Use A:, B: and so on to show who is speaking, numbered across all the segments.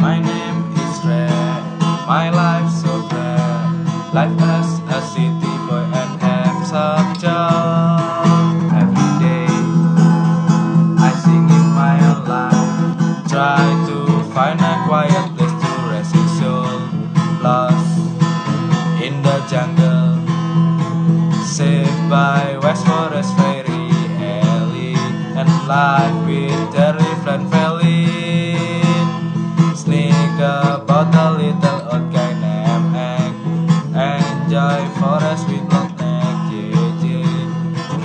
A: My name is Red, my life so bad. Life as a city boy and have some job. Every day I sing in my own life, try to find a quiet place to rest his soul. Lost in the jungle, saved by West Forest Fairy Alley, and life with Terry Flan Valley. Sneak about a little old guy named Egg, enjoy forest with long neck, JJ.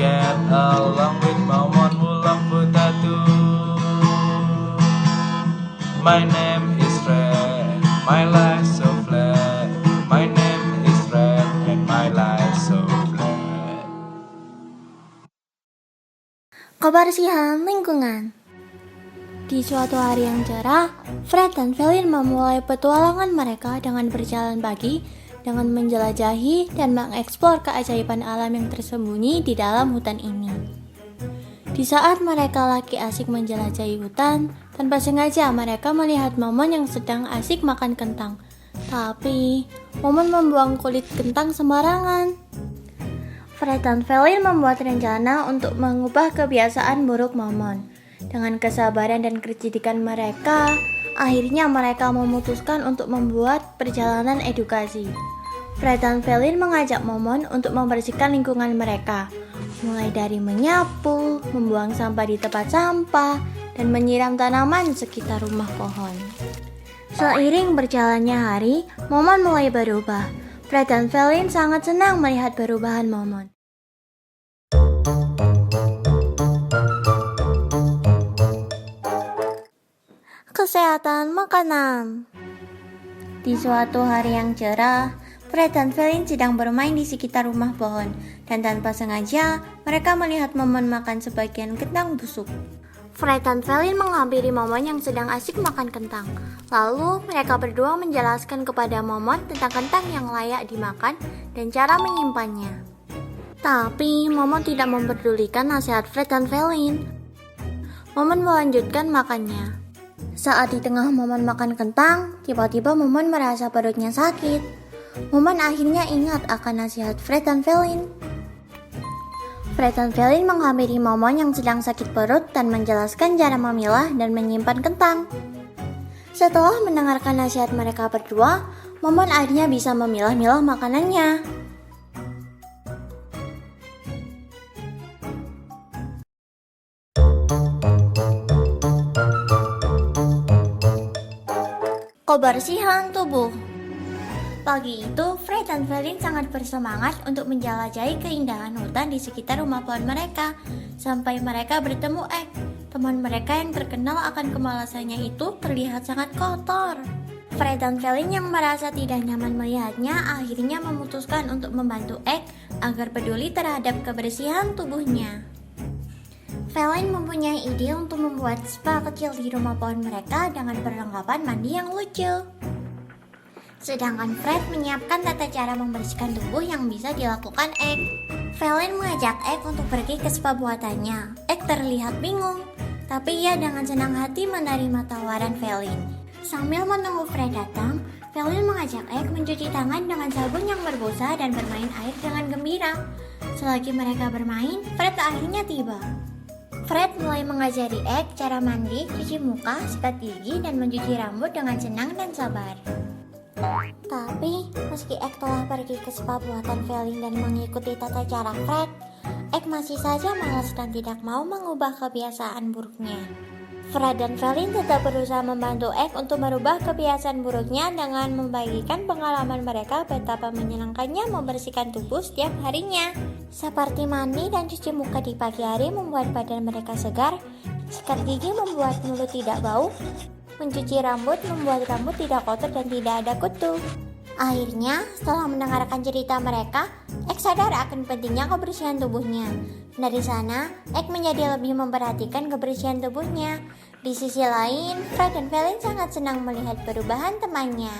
A: Get along with Momon who love potato. My name is Red, my life so flat. My name is Red and my life so flat.
B: Kebersihan lingkungan. Di suatu hari yang cerah, Fred dan Felin memulai petualangan mereka dengan berjalan pagi, dengan menjelajahi dan mengeksplor keajaiban alam yang tersembunyi di dalam hutan ini. Di saat mereka lagi asik menjelajahi hutan, tanpa sengaja mereka melihat Momon yang sedang asik makan kentang. Tapi, Momon membuang kulit kentang sembarangan. Fred dan Felin membuat rencana untuk mengubah kebiasaan buruk Momon. Dengan kesabaran dan kecerdikan mereka, akhirnya mereka memutuskan untuk membuat perjalanan edukasi. Fred dan Felin mengajak Momon untuk membersihkan lingkungan mereka, mulai dari menyapu, membuang sampah di tempat sampah, dan menyiram tanaman sekitar rumah pohon. Seiring berjalannya hari, Momon mulai berubah. Fred dan Felin sangat senang melihat perubahan Momon. Kesehatan makanan. Di suatu hari yang cerah, Fred dan Felin sedang bermain di sekitar rumah pohon, dan tanpa sengaja mereka melihat Momon makan sebagian kentang busuk. Fred dan Felin menghampiri Momon yang sedang asik makan kentang. Lalu mereka berdua menjelaskan kepada Momon tentang kentang yang layak dimakan dan cara menyimpannya. Tapi Momon tidak memperdulikan nasihat Fred dan Felin. Momon melanjutkan makannya. Saat di tengah Momon makan kentang, tiba-tiba Momon merasa perutnya sakit. Momon akhirnya ingat akan nasihat Fred dan Felin. Fred dan Felin menghampiri Momon yang sedang sakit perut dan menjelaskan cara memilah dan menyimpan kentang. Setelah mendengarkan nasihat mereka berdua, Momon akhirnya bisa memilah-milah makanannya. Kebersihan tubuh. Pagi itu, Fred dan Felin sangat bersemangat untuk menjelajahi keindahan hutan di sekitar rumah pohon mereka, sampai mereka bertemu Egg, teman mereka yang terkenal akan kemalasannya itu terlihat sangat kotor. Fred dan Felin yang merasa tidak nyaman melihatnya akhirnya memutuskan untuk membantu Egg agar peduli terhadap kebersihan tubuhnya. Felin mempunyai ide untuk membuat spa kecil di rumah pohon mereka dengan perlengkapan mandi yang lucu. Sedangkan Fred menyiapkan tata cara membersihkan tubuh yang bisa dilakukan Egg. Felin mengajak Egg untuk pergi ke spa buatannya. Egg terlihat bingung, tapi ia dengan senang hati menerima tawaran Felin. Sambil menunggu Fred datang, Felin mengajak Egg mencuci tangan dengan sabun yang berbusa dan bermain air dengan gembira. Selagi mereka bermain, Fred akhirnya tiba. Fred mulai mengajari Egg cara mandi, cuci muka, sikat gigi, dan mencuci rambut dengan senang dan sabar. Tapi, meski Egg telah pergi ke spa buatan Felin dan mengikuti tata cara Fred, Egg masih saja malas dan tidak mau mengubah kebiasaan buruknya. Fred dan Felin tetap berusaha membantu Egg untuk merubah kebiasaan buruknya dengan membagikan pengalaman mereka betapa menyenangkannya membersihkan tubuh setiap harinya. Seperti mandi dan cuci muka di pagi hari membuat badan mereka segar, sikat gigi membuat mulut tidak bau, mencuci rambut membuat rambut tidak kotor dan tidak ada kutu. Akhirnya, setelah mendengarkan cerita mereka, Egg sadar akan pentingnya kebersihan tubuhnya. Dari sana, Egg menjadi lebih memperhatikan kebersihan tubuhnya. Di sisi lain, Fred dan Felin sangat senang melihat perubahan temannya.